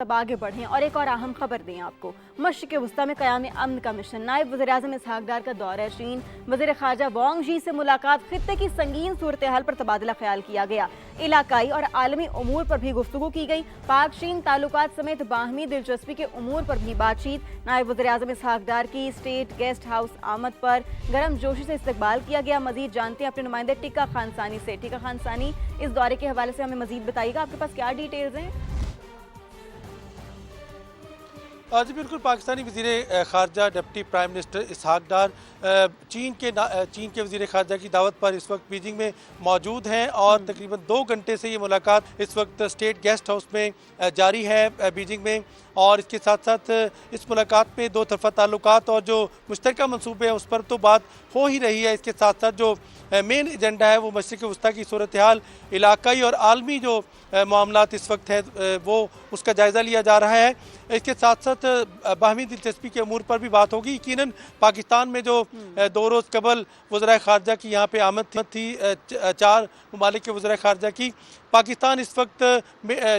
तब आगे बढ़ें और एक और अहम खबर दें आपको। मशरिक़ वस्ता में क़याम अमन का मिशन, नायब वज़ीर-ए-आज़म इसहाक़ डार का दौरा चीन, वज़ीर ख़ारजा वांग यी से मुलाकात, खित्ते की संगीन सूरत हाल पर तबादला ख्याल किया गया। इलाकाई और आलमी उमूर पर भी गुफ्तगू की गई। पाक चीन ताल्लुकात समेत बाहमी दिलचस्पी के उमूर पर भी बातचीत। नायब वज़ीर-ए-आज़म इसहाक़ डार की स्टेट गेस्ट हाउस आमद पर गर्म जोशी से इस्तकबाल किया गया। मजीद जानते हैं अपने नुमाइंदे टिक्का खान सानी से। टिक्का खान सानी, इस दौरे के हवाले से हमें मजीद बताइएगा, आपके पास क्या डिटेल्स हैं? जी बिल्कुल, पाकिस्तानी वज़ीर ख़ारजा डिप्टी प्राइम मिनिस्टर इसहाक़ डार चीन के वज़ीर ख़ारजा की दावत पर इस वक्त बीजिंग में मौजूद हैं और तकरीबन 2 घंटे से ये मुलाकात इस वक्त स्टेट गेस्ट हाउस में जारी है बीजिंग में। और इसके साथ साथ इस मुलाकात में दो तरफ़ा ताल्लुकात और जो मुश्तरका मंसूबे हैं उस पर तो बात हो ही रही है। इसके साथ साथ जो मेन एजेंडा है वो मशरिक़ वस्ता की सूरत हाल, इलाकाई और आलमी जो मामलात इस वक्त है वो उसका जायज़ा लिया जा रहा है। इसके साथ साथ बाहमी दिलचस्पी के अमूर पर भी बात होगी। यकीनन पाकिस्तान में जो 2 रोज़ कबल वज़ीर ख़ारजा की यहाँ पे आमद थी 4 ममालिक के वज़ीर ख़ारजा की, पाकिस्तान इस वक्त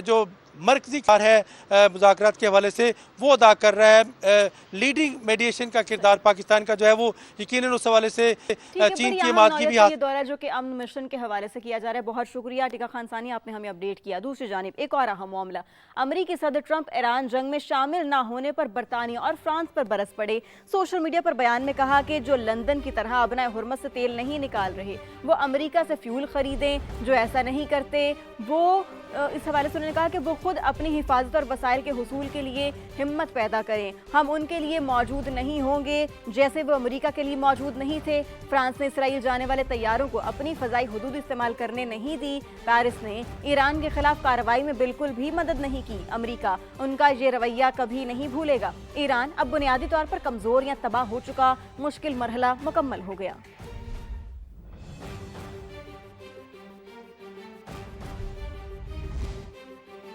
जो मरकज़ी कार है मुज़ाकरात के हवाले से वो अदा कर रहा है। लीडिंग मीडिएशन का किरदार पाकिस्तान का जो है वो यकीनन उस हवाले से चीन की मादगी भी ये दौरा जो कि अमन मिशन के हवाले से किया जा रहा है। बहुत शुक्रिया टिक्का खान सानी, आपने हमें अपडेट किया। दूसरी जानिब एक और अहम मामला, अमरीकी सदर ट्रंप ईरान जंग में शामिल ना होने पर बरतानिया और फ्रांस पर बरस पड़े। सोशल मीडिया पर बयान में कहा कि जो लंदन की तरह अबनाए हुर्मत से तेल नहीं निकाल रहे वो अमरीका से फ्यूल खरीदें, जो ऐसा नहीं करते वो इस हवाले से उन्होंने कहा कि वो खुद अपनी हिफाजत और वसाइल के हुसूल के लिए हिम्मत पैदा करें। हम उनके लिए मौजूद नहीं होंगे जैसे वो अमेरिका के लिए मौजूद नहीं थे। फ्रांस ने इसराइल जाने वाले तैयारों को अपनी फ़ज़ाई हुदूद इस्तेमाल करने नहीं दी। पेरिस ने ईरान के खिलाफ कार्रवाई में बिल्कुल भी मदद नहीं की। अमेरिका उनका ये रवैया कभी नहीं भूलेगा। ईरान अब बुनियादी तौर पर कमज़ोर या तबाह हो चुका, मुश्किल मरहला मुकम्मल हो गया।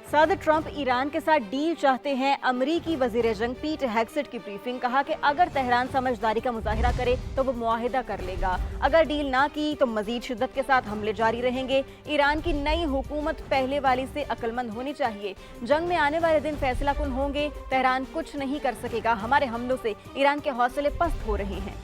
सदर ट्रंप ईरान के साथ डील चाहते हैं। अमरीकी वजीर जंग पीट हेग्सेट की ब्रीफिंग, कहा कि अगर तेहरान समझदारी का मुजाहिरा करे तो वो मुआहिदा कर लेगा, अगर डील ना की तो मजीद शिद्दत के साथ हमले जारी रहेंगे। ईरान की नई हुकूमत पहले वाली से अक्लमंद होनी चाहिए। जंग में आने वाले दिन फैसला कुन होंगे। तेहरान कुछ नहीं कर सकेगा। हमारे हमलों से ईरान के हौसले पस्त हो रहे हैं।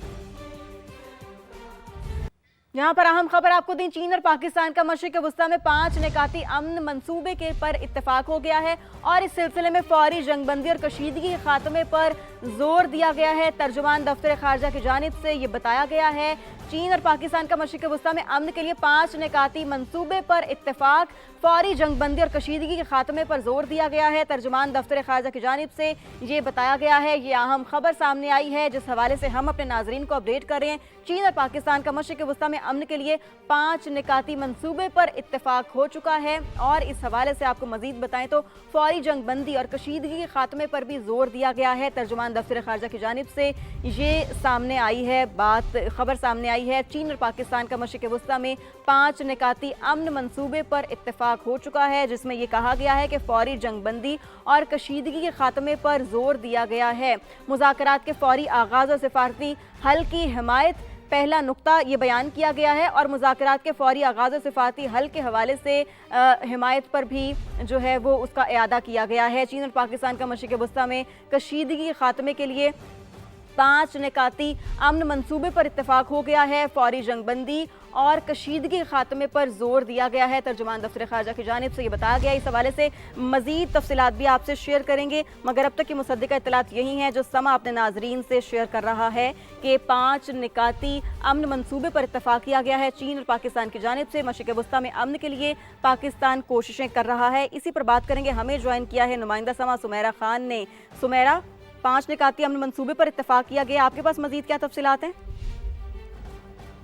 यहाँ पर अहम खबर आपको दी, चीन और पाकिस्तान का मशरिक़ वस्ता में 5 निकाती अमन मंसूबे के पर इत्तेफाक हो गया है और इस सिलसिले में फौरी जंगबंदी और कशीदगी के खात्मे पर जोर दिया गया है। तर्जुमान दफ्तर ख़ारजा की जानिब से ये बताया गया है चीन और पाकिस्तान का मशरिक़ वस्ता में अमन के लिए 5 निकाती मंसूबे पर इत्तेफाक, फौरी जंगबंदी और कशीदगी के खात्मे पर जोर दिया गया है। तर्जुमान दफ्तर ख़ारजा की जानिब से ये बताया गया है। ये अहम खबर सामने आई है जिस हवाले से हम अपने नाजरीन को अपडेट कर रहे हैं। चीन और पाकिस्तान का मशरिक़ वस्ता में अमन के लिए 5 निकाती मंसूबे पर इत्तेफाक हो चुका है। और इस हवाले से आपको मजीद बताएं तो फौरी जंगबंदी और कशीदगी के खात्मे पर भी जोर दिया गया है। तर्जुमान दफ्तर ख़ारजा की जानिब से ये सामने आई है खबर सामने आई है। चीन और पाकिस्तान का मशरिक़ वस्ता में 5 निकाती अमन मंसूबे पर इत्तेफाक हो चुका है जिसमें यह कहा गया है कि फौरी जंगबंदी और कशीदगी के खात्मे पर जोर दिया गया है। मुज़ाकरात के फौरी आगाज़ और सिफारती हल की हिमायत पहला नुक्ता ये बयान किया गया है और मुज़ाकरात के फौरी आगाज़ और सिफारती हल के हवाले से हिमायत पर भी जो है वो उसका इआदा किया गया है। चीन और पाकिस्तान का मशरिक़ वस्ता में कशीदगी के खात्मे के लिए 5 निकाती अमन मंसूबे पर इत्तेफाक हो गया है। फौरी जंगबंदी और कशीदगी के खात्मे पर जोर दिया गया है। तर्जुमान दफ्तर ख़ारजा की जानिब से ये बताया गया। इस हवाले से मज़ीद तफसीलात भी आपसे शेयर करेंगे, मगर अब तक की मुसद्दिका इत्तलात यही हैं जो समा अपने नाजरीन से शेयर कर रहा है कि 5 निकाती अमन मंसूबे पर इत्तेफाक किया गया है। चीन और पाकिस्तान की जानिब से मशरिक़ वस्ता में अमन के लिए पाकिस्तान कोशिशें कर रहा है। इसी पर बात करेंगे। हमें ज्वाइन किया है नुमाइंदा समा सुमेरा खान ने। सुमेरा, 5 निकाती अमन मंसूबे पर इत्तेफाक किया गया, आपके पास मजीद क्या तफसीलात हैं?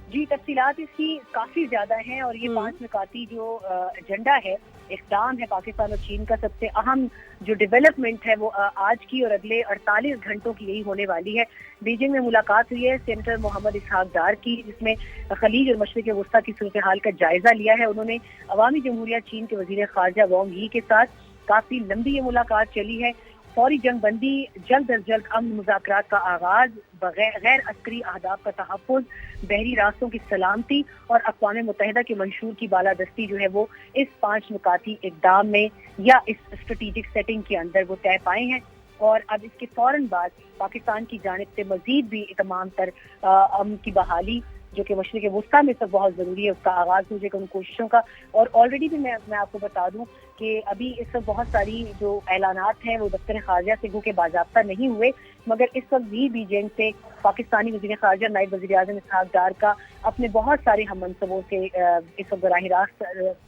जी, तफसीलात इसकी काफ़ी ज़्यादा हैं और ये 5 निकाती जो एजेंडा है, इक़दाम है पाकिस्तान और चीन का, सबसे अहम जो डेवलपमेंट है वो आज की और अगले 48 घंटों की यही होने वाली है। बीजिंग में मुलाकात हुई है सेनेटर मोहम्मद इसहाक़ डार की, जिसमें खलीज और मशरिक़ वस्ता की सूरत हाल का जायज़ा लिया है। उन्होंने अवामी जमहूरिया चीन के वज़ीर ख़ारजा वांग यी के साथ काफ़ी लंबी ये मुलाकात चली है। फौरी जंग बंदी, जल्द अज जल्द अमन मुज़ाकरात का आगाज, गैर अस्करी अहदाफ का तहफ़्फ़ुज़, बहरी रास्तों की सलामती और अक़वाम मुत्तहिदा के मंशूर की बालादस्ती जो है वो इस 5 नुकाती इक़दाम में या इस स्ट्रेटेजिक सेटिंग के अंदर वो तय पाए हैं। और अब इसके फौरन बाद पाकिस्तान की जानिब से मज़ीद भी तमाम तर अमन की बहाली जो कि मशरिक़ वुस्ता में सब बहुत ज़रूरी है, उसका आगाज़ हो जाएगा उन कोशिशों का। और ऑलरेडी भी मैं आपको बता दूं कि अभी इस वक्त बहुत सारी जो ऐलानात हैं वो दफ्तर खारजा से गो के बाज़ाब्ता नहीं हुए, मगर इस वक्त भी बीजेंग से पाकिस्तानी वज़ीर खारजा नायब वज़ीर आज़म इसहाक़ डार का अपने बहुत सारे हम मनसबों से इस वक्त बराह रास्त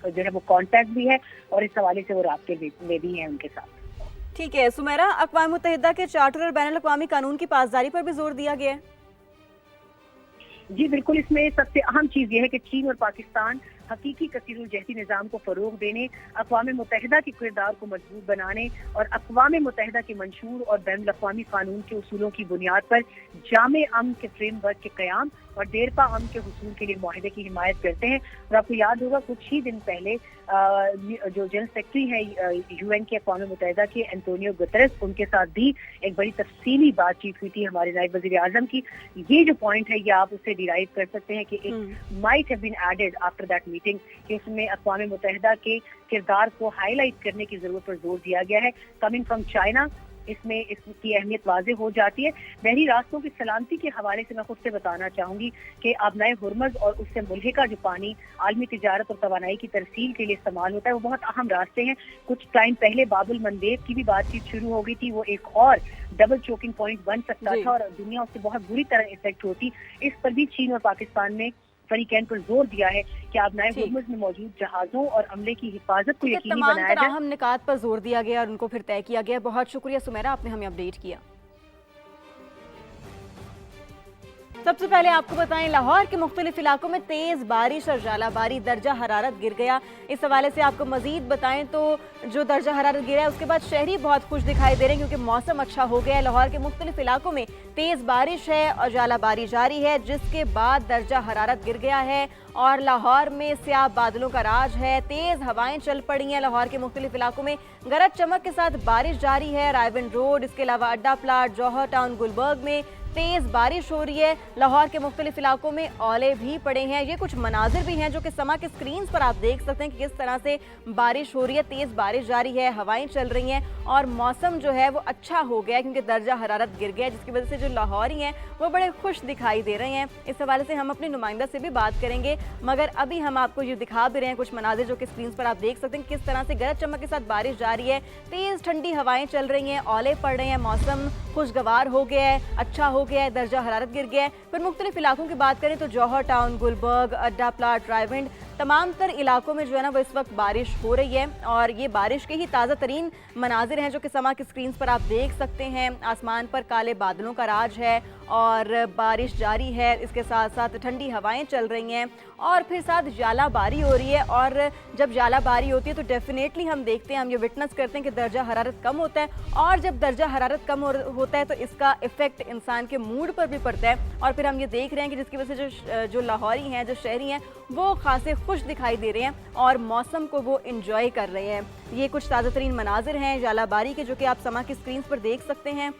जो है वो कॉन्टैक्ट भी है और इस हवाले से वो राब्ते में भी हैं उनके साथ। ठीक है सुमेरा, अक़वाम मुत्तहिदा के चार्टर और बैनुल अक़वामी कानून की पासदारी पर भी जोर दिया गया है। जी बिल्कुल, इसमें सबसे अहम चीज़ यह है कि चीन और पाकिस्तान हकीकी कसीरुल-जहदी निज़ाम को फ़रोग़ देने, अक़वाम मुत्तहिदा के किरदार को मजबूत बनाने और अक़वाम मुत्तहिदा के मंशूर और बैनुल अक़वामी कानून के उसूलों की बुनियाद पर जामे अमन के फ्रेमवर्क के क़याम और देरपा अमन के हुसूल के लिए मुआहदे की हिमायत करते हैं। और आपको याद होगा कुछ ही दिन पहले जो जनरल सेक्रेटरी है UN के अक़वाम मुत्तहिदा के एंटोनियो गुतेरेस, उनके साथ भी एक बड़ी तफसीली बातचीत हुई थी हमारे नायब वज़ीर आज़म की। ये जो पॉइंट है ये आप उससे डिराइव कर सकते हैं कि it might have been added after that meeting कि उसमें अक़वाम मुत्तहिदा के किरदार को हाईलाइट करने की ज़रूरत पर जोर दिया गया है। कमिंग फ्रॉम चाइना इसमें इसकी अहमियत वाज़े हो जाती है। बहरी रास्तों की सलामती के हवाले से मैं खुद से बताना चाहूँगी कि आबनाए हुर्मज़ और उससे मुल्हिका जो पानी आलमी तिजारत और तवानाई की तरसील के लिए इस्तेमाल होता है वो बहुत अहम रास्ते हैं। कुछ टाइम पहले बाबुल मंदेब की भी बातचीत शुरू हो गई थी, वो एक और डबल चोकिंग पॉइंट बन सकता था और दुनिया उससे बहुत बुरी तरह इफेक्ट होती। इस पर भी चीन और पाकिस्तान ने फरीकैन पर जोर दिया है कि आबनाए हुर्मुज़ में मौजूद जहाज़ों और अमले की हिफाजत को यकीनी बनाया जाए। तमाम निकात पर जोर दिया गया और उनको फिर तय किया गया। बहुत शुक्रिया सुमेरा, आपने हमें अपडेट किया। सबसे पहले आपको बताएं, लाहौर के मुख्तलिफ इलाकों में तेज बारिश और जालाबारी, दर्जा हरारत गिर गया। इस हवाले से आपको मजीद बताएं तो जो दर्जा हरारत गिरा है उसके बाद शहरी बहुत खुश दिखाई दे रहे हैं क्योंकि मौसम अच्छा हो गया है। लाहौर के मुख्तलिफ इलाकों में तेज बारिश है और जालाबारी जारी है, जिसके बाद दर्जा हरारत गिर गया है और लाहौर में स्याह बादलों का राज है। तेज हवाएं चल पड़ी हैं। लाहौर के मुख्तलिफ इलाकों में गरज चमक के साथ बारिश जारी है। रायविंड रोड, इसके अलावा अड्डा प्लाट, जौहर टाउन, गुलबर्ग में तेज बारिश हो रही है। लाहौर के मुख्तलिफ इलाकों में ओले भी पड़े हैं। ये कुछ मनाजिर भी हैं जो कि समा के स्क्रीन पर आप देख सकते हैं कि किस तरह से बारिश हो रही है। तेज बारिश जारी है, हवाएं चल रही हैं और मौसम जो है वो अच्छा हो गया है क्योंकि दर्जा हरारत गिर गया है, जिसकी वजह से जो लाहौरी हैं वो बड़े खुश दिखाई दे रहे हैं। इस हवाले से हम अपने नुमाइंदा से भी बात करेंगे, मगर अभी हम आपको ये दिखा भी रहे हैं कुछ मनाजिर जो कि स्क्रीन पर आप देख सकते हैं किस तरह से गरज चमक के साथ बारिश जारी है। तेज ठंडी हवाएं चल रही हैं, ओले पड़ रहे हैं, मौसम खुशगवार हो गया है, अच्छा हो गया है, दर्जा हरारत गिर गया है। फिर मुख्तलिफ इलाकों की बात करें तो जौहर टाउन, गुलबर्ग, अड्डा प्लाट, रायविंड, तमाम तर इलाकों में जो है ना वो इस वक्त बारिश हो रही है और ये बारिश के ही ताज़ा तरीन मनाजिर हैं जो कि समा की स्क्रीन पर आप देख सकते हैं। आसमान पर काले बादलों का राज है और बारिश जारी है, इसके साथ साथ ठंडी हवाएं चल रही हैं और फिर साथ जालाबारी हो रही है। और जब जालाबारी होती है तो डेफिनेटली हम देखते हैं, हम ये विटनेस करते हैं कि दर्जा हरारत कम होता है और जब दर्जा हरारत कम होता है तो इसका इफेक्ट इंसान के मूड पर भी पड़ता है। और फिर हम ये देख रहे हैं कि जिसकी वजह से जो लाहौरी हैं, जो शहरी हैं, वो खासे खुश दिखाई दे रहे हैं और मौसम को वो इंजॉय कर रहे हैं। ये कुछ ताज़ा तरीन मनाजिर हैं जालाबारी के जो कि आप समा की स्क्रीन पर देख सकते हैं।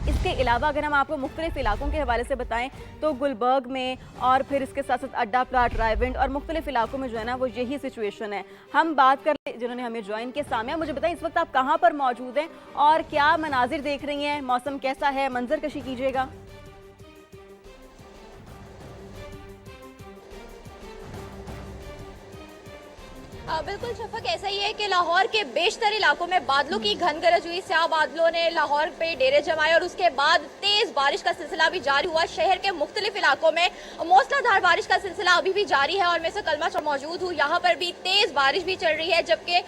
इसके अलावा अगर हम आपको मुख्तलिफ इलाकों के हवाले से बताएं तो गुलबर्ग में और फिर इसके साथ साथ अड्डा प्लाट, रायविंड और मुख्तलिफ इलाकों में जो है ना वो यही सिचुएशन है। हम बात कर जिन्होंने हमें ज्वाइन किया। सामिया, मुझे बताएं इस वक्त आप कहाँ पर मौजूद हैं और क्या मनाजिर देख रही हैं, मौसम कैसा है, मंजर कशी कीजिएगा। बिल्कुल शफक, ऐसा ही है कि लाहौर के बेशतर इलाकों में बादलों की घन गरज हुई। स्याह बादलों ने लाहौर पे डेरे जमाए और उसके बाद तेज बारिश का सिलसिला भी जारी हुआ। शहर के मुख्तलिफ इलाकों में मौसलाधार बारिश का सिलसिला अभी भी जारी है और मैं से कलमा मौजूद हूँ। यहाँ पर भी तेज बारिश भी चल रही है जबकि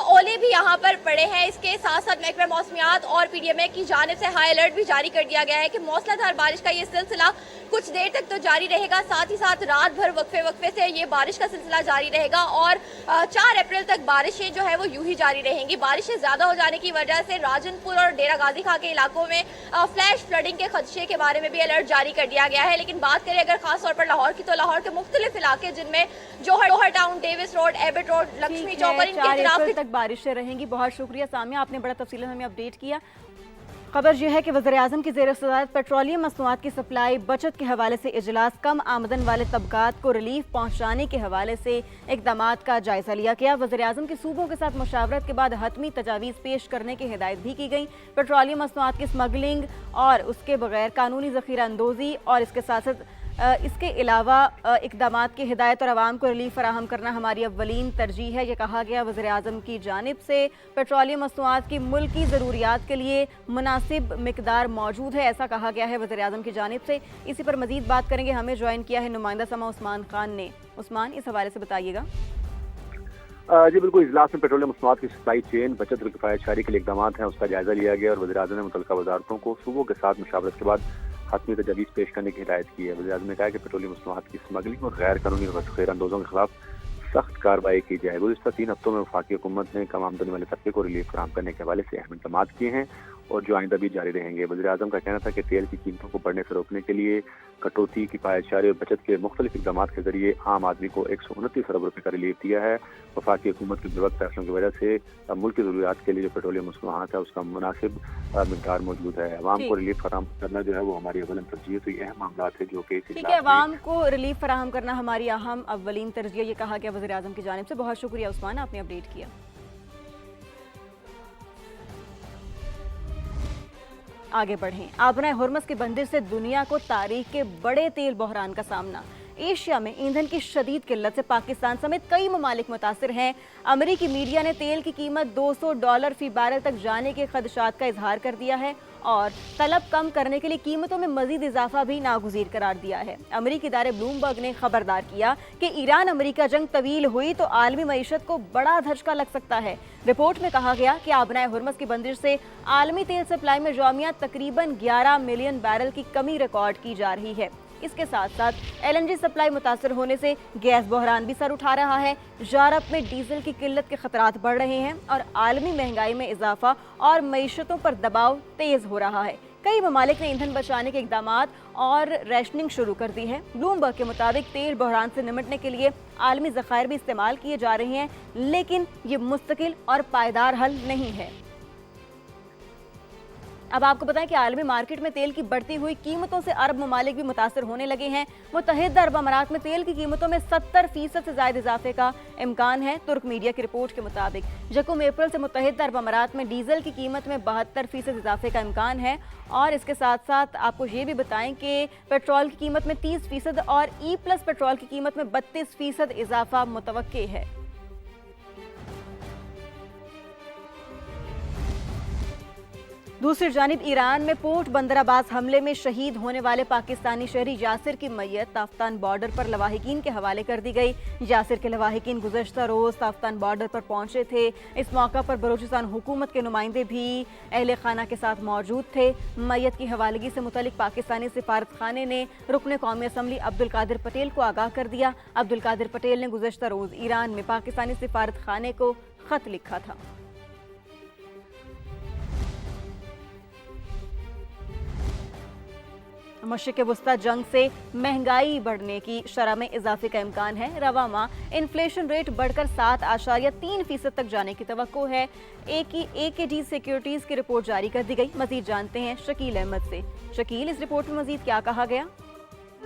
ओले भी यहाँ पर पड़े हैं। इसके साथ साथ महकमा मौसमियात और PDMA की जानिब से हाई अलर्ट भी जारी कर दिया गया है कि मौसलाधार बारिश का ये सिलसिला कुछ देर तक तो जारी रहेगा। साथ ही साथ रात भर वक्फे से ये बारिश का सिलसिला जारी रहेगा और 4 अप्रैल तक बारिशें जो है वो यूं ही जारी रहेंगी। बारिशें ज्यादा हो जाने की वजह से राजनपुर और डेरा गाजी खां के इलाकों में फ्लैश फ्लडिंग के खदशे के बारे में भी अलर्ट जारी कर दिया गया है। लेकिन बात करें अगर खास तौर पर लाहौर की, तो लाहौर के मुख्तलिफ इलाके जिनमें Johar Town, Davis Road, Abbott Road, Lakshmi Chowk और इनके 4 अप्रैल तक बारिशें रहेंगी। बहुत शुक्रिया सामिया, आपने बड़ा तफसीलन हमें अपडेट किया। खबर यह है कि वज़ीर-ए-आज़म की ज़ेर सदारत पेट्रोलियम मसनूआत की सप्लाई बचत के हवाले से इजलास, कम आमदन वाले तबकात को रिलीफ पहुँचाने के हवाले से इक़दामात का जायज़ा लिया गया। वज़ीर-ए-आज़म की सूबों के साथ मशावरत के बाद हतमी तजावीज़ पेश करने की हिदायत भी की गई। पेट्रोलियम मसनूआत की स्मगलिंग और उसके बगैर कानूनी ज़ख़ीरा अंदोज़ी और इसके साथ साथ इसके अलावा इक़दामात की हिदायत और आवाम को रिलीफ फराहम करना हमारी अव्वलीन तरजीह है, ये कहा गया वज़ीर-ए-आज़म की जानिब से। पेट्रोलियम मसनूआत की मुल्की ज़रूरियात के लिए मुनासिब मिकदार मौजूद है, ऐसा कहा गया है वज़ीर-ए-आज़म की जानिब से। इसी पर मज़ीद बात करेंगे, हमें ज्वाइन किया है नुमाइंदा समा उस्मान खान ने। उस्मान, इस हवाले से बताइएगा। जी बिल्कुल, इजलास में पेट्रोलियम मसनूआत की सप्लाई चेन बचत और किफायतशारी के लिए इक़दामात हैं, उसका जायजा लिया गया और वज़ीर-ए-आज़म ने मुतल्लिका वज़ारतों को सूबों के साथ मशावरत के बाद हतमी तजावीज़ पेश करने की हिदायत की है। वज़ीर-ए-आज़म ने कहा कि पेट्रोलियम मसनूआत की स्मगलिंग और गैर कानूनी ज़ख़ीरा अंदोज़ों के खिलाफ सख्त कार्रवाई की जाए। गुज़िश्ता 3 हफ्तों में वफाकी हुकूमत ने कम आमदनी वाले तबके को रिलीफ फराहम करने के हवाले से अहम इक़दामात किए हैं और जो आइंदा भी जारी रहेंगे। वज़ीर-ए-आज़म का कहना था कि तेल की कीमतों को बढ़ने से रोकने के लिए कटौती, किफायतशारी और बचत के मुख्तलिफ इक़दामात के जरिए आम आदमी को 129 अरब रुपये का रिलीफ दिया है। वफाकी हुकूमत के बेवक्त फैसलों की वजह से मुल्क की ज़रूरियात के लिए जो पेट्रोलियम मसनूआत है उसका मुनासिब मिकदार मौजूद है। अवाम को रिलीफ फराहम करना जो है वो हमारी अव्वलीन तरजीह है। तो ये अहम मामला है जो कि ठीक है, अवाम को रिलीफ फराहम करना हमारी अहम अव्वलीन तरजीह, ये कहा गया वज़ीर-ए-आज़म की जानिब से। बहुत शुक्रिया उस्मान, आपने अपडेट किया। आगे बढ़ें। आबना हुर्मस की बंदिश से दुनिया को तारीख के बड़े तेल बहरान का सामना। एशिया में ईंधन की शदीद किल्लत से पाकिस्तान समेत कई ममालिक मुतासिर हैं। अमेरिकी मीडिया ने तेल की कीमत $200 फी बैरल तक जाने के खदशात का इजहार कर दिया है और तलब कम करने के लिए कीमतों में मजीद इजाफा भी नागुज़ीर करार दिया है। अमेरिकी इदारे ब्लूमबर्ग ने खबरदार किया कि ईरान अमेरिका जंग तवील हुई तो आलमी मईशत को बड़ा धचका लग सकता है। रिपोर्ट में कहा गया कि आबनाए हुर्मस की बंदिश से आलमी तेल सप्लाई में जामिया तकरीबन 11 मिलियन बैरल की कमी रिकॉर्ड की जा रही है। इसके साथ साथ LNG सप्लाई मुतासर होने से गैस बहरान भी सर उठा रहा है। यूरोप में डीजल की किल्लत के खतरात बढ़ रहे हैं और आलमी महंगाई में इजाफा और मईशतों पर दबाव तेज हो रहा है। कई ममालिक ने ईंधन बचाने के इकदामात और रैशनिंग शुरू कर दी है। ब्लूमबर्ग के मुताबिक तेल बहरान से निपटने के लिए आलमी ज़खायर भी इस्तेमाल किए जा रहे हैं, लेकिन ये मुस्तकिल और पायदार हल नहीं है। अब आपको बताएं कि आलमी मार्केट में तेल की बढ़ती हुई कीमतों से अरब ममालिक भी मुतासर होने लगे हैं। मुत्तहिदा अरब अमारात में तेल की कीमतों में 70% से ज़ायद इजाफे का इम्कान है। तुर्क मीडिया की रिपोर्ट के मुताबिक 1 अप्रैल से मुत्तहिदा अरब अमारात में डीजल की कीमत में 72% इजाफे का इम्कान है और इसके साथ साथ आपको ये भी बताएं कि पेट्रोल की कीमत में 30% और E+ पेट्रोल की कीमत में 32% इजाफा मुतवक्के है। दूसरी जानिब ईरान में पोर्ट बंदराबाज हमले में शहीद होने वाले पाकिस्तानी शहरी यासिर की मैयत ताफ्तान बॉर्डर पर लवाहिकीन के हवाले कर दी गई। यासिर के लवाहिकीन गुज़श्ता रोज़ ताफ्तान बॉर्डर पर पहुंचे थे। इस मौका पर बलूचिस्तान हुकूमत के नुमाइंदे भी अहले खाना के साथ मौजूद थे। मैयत की हवालगी से मुतल्लिक पाकिस्तानी सिफारत खाने ने रुकन कौमी असम्बली अब्दुल कादिर पटेल को आगाह कर दिया। अब्दुल कादिर पटेल ने गुज़श्ता रोज़ ईरान में पाकिस्तानी सिफारत खाने को खत लिखा था। मशरिक़ वस्ता जंग से महंगाई बढ़ने की शरह में इजाफे का इम्कान है। रवा माह इन्फ्लेशन रेट बढ़कर 7.3% तक जाने की तवक्को है। AKD सिक्योरिटीज़ की रिपोर्ट जारी कर दी गई। मजीद जानते हैं शकील अहमद से। शकील, इस रिपोर्ट में मजीद क्या कहा गया?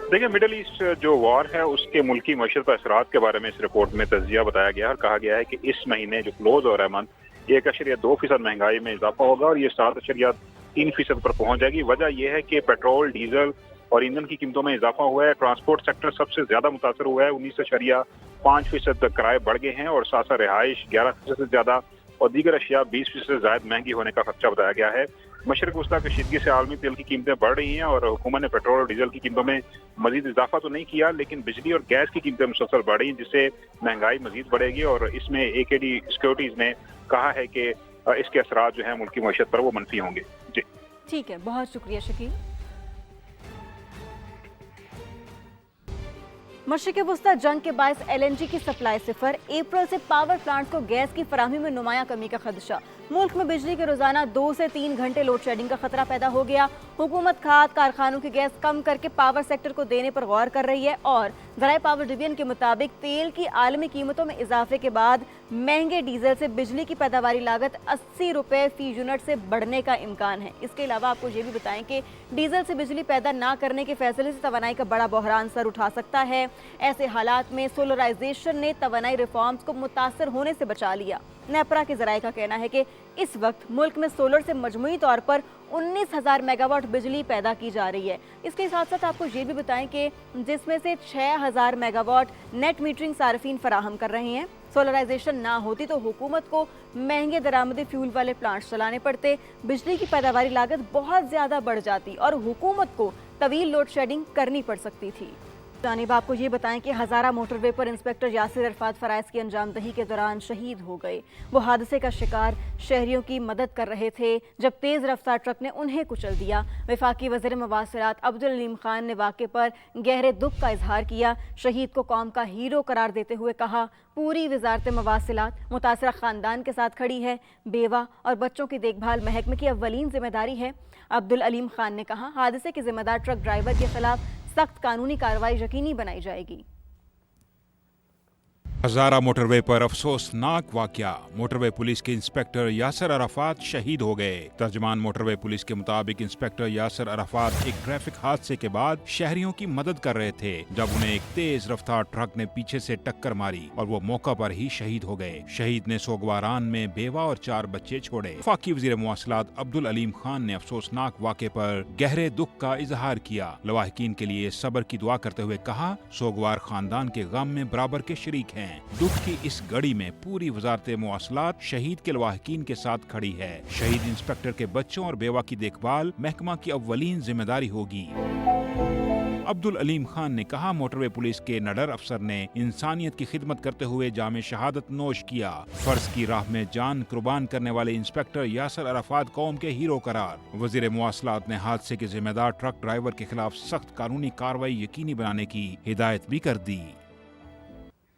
देखिए, मिडल ईस्ट जो वॉर है उसके मुल्की मईशत पर असरात के बारे में इस रिपोर्ट में तज्जिया बताया गया और कहा गया है कि इस महीने जो क्लोज हो रहा है मंथ 1.2% महंगाई में इजाफा होगा और ये 7.3% पर पहुंच जाएगी। वजह यह है कि पेट्रोल, डीजल और ईंधन की कीमतों में इजाफा हुआ है। ट्रांसपोर्ट सेक्टर सबसे ज्यादा मुतासर हुआ है, 19.5% तक किराए बढ़ गए हैं और साथ साथ रिहाइश 11% से ज्यादा और दीगर अशिया 20% से ज्यादा महंगी होने का खदशा बताया गया है। मशरिक़ वस्ता कशीदगी से आलमी तेल की कीमतें बढ़ रही हैं और हुकूमत ने पेट्रोल और डीजल की कीमतों में मजीद इजाफा तो नहीं किया, लेकिन बिजली और गैस की कीमतें मुसलसल बढ़ रही हैं जिससे महंगाई मजीद बढ़ेगी और इसमें AKD सिक्योरिटीज ने कहा है कि इसके असरात जो है मुल्की मईशत पर वो मनफी होंगे। जी ठीक है, बहुत शुक्रिया शकील। मशरिक़ वस्ता जंग के बायस LNG की सप्लाई सिफर, अप्रैल से पावर प्लांट्स को गैस की फराहमी में नुमाया कमी का खदशा। मुल्क में बिजली के रोजाना 2 से 3 घंटे लोड शेडिंग का खतरा पैदा हो गया। हुकूमत खाद कारखानों की गैस कम करके पावर सेक्टर को देने पर गौर कर रही है और ज़राए पावर डिवीजन के मुताबिक तेल की आलमी कीमतों में इजाफे के बाद महंगे डीजल से बिजली की पैदावारी लागत 80 रुपए फी यूनिट से बढ़ने का इम्कान है। इसके अलावा आपको ये भी बताएं कि डीजल से बिजली पैदा ना करने के फैसले से तवानाई का बड़ा बहरान सर उठा सकता है। ऐसे हालात में सोलराइजेशन ने तवानाई रिफॉर्म्स को मुतासर होने से बचा लिया। नेपरा के ज़राए का कहना है कि इस वक्त मुल्क में सोलर से मजमूई तौर पर 19,000 मेगावाट बिजली पैदा की जा रही है। इसके साथ साथ आपको ये भी बताएं कि जिसमें से 6,000 मेगावाट नेट मीटरिंग सार्फिन फराहम कर रहे हैं। सोलराइजेशन ना होती तो हुकूमत को महंगे दरामदी फ्यूल वाले प्लांट्स चलाने पड़ते, बिजली की पैदावारी लागत बहुत ज़्यादा बढ़ जाती और हुकूमत को तवील लोड शेडिंग करनी पड़ सकती थी। जानिब आपको ये बताएं कि हज़ारा मोटरवे पर इंस्पेक्टर यासिर अरफात फराइज की अंजामदही के दौरान शहीद हो गए। वो हादसे का शिकार शहरियों की मदद कर रहे थे जब तेज़ रफ्तार ट्रक ने उन्हें कुचल दिया। वफाकी वज़ीर मवासिलात अब्दुल अलीम खान ने वाक़े पर गहरे दुख का इजहार किया। शहीद को कौम का हीरो करार देते हुए कहा, पूरी वजारत मवासिलात मुतासरा ख़ानदान के साथ खड़ी है। बेवा और बच्चों की देखभाल महकमे की अव्वलीन जिम्मेदारी है। अब्दुल अलीम खान ने कहा, हादसे के जिम्मेदार ट्रक ड्राइवर के खिलाफ सख्त कानूनी कार्रवाई यकीनी बनाई जाएगी। हज़ारा मोटरवे पर अफसोसनाक वाकया, मोटरवे पुलिस के इंस्पेक्टर यासिर अराफात शहीद हो गए। तर्जमान मोटरवे पुलिस के मुताबिक इंस्पेक्टर यासिर अराफात एक ट्रैफिक हादसे के बाद शहरियों की मदद कर रहे थे जब उन्हें एक तेज रफ्तार ट्रक ने पीछे से टक्कर मारी और वो मौका पर ही शहीद हो गए। शहीद ने सोगवारान में बेवा और 4 बच्चे छोड़े। वफाकी वज़ीर मवासिलात अब्दुल अलीम खान ने अफसोसनाक वाक़े पर गहरे दुख का इजहार किया। लवाहिकीन के लिए सब्र की दुआ करते हुए कहा, सोगवार खानदान के गम में बराबर के शरीक हैं। दुख की इस घड़ी में पूरी वजारत मवासिलात शहीद के लवाहिकीन के साथ खड़ी है। शहीद इंस्पेक्टर के बच्चों और बेवा की देखभाल महकमा की अव्वलीन जिम्मेदारी होगी। अब्दुल अलीम खान ने कहा, मोटरवे पुलिस के नडर अफसर ने इंसानियत की खिदमत करते हुए जामे शहादत नोश किया। फर्ज की राह में जान कुर्बान करने वाले इंस्पेक्टर यासिर अराफात कौम के हीरो करार। वजीर मवासिलात ने हादसे के जिम्मेदार ट्रक ड्राइवर के खिलाफ सख्त कानूनी कार्रवाई यकीनी बनाने की हिदायत भी कर दी।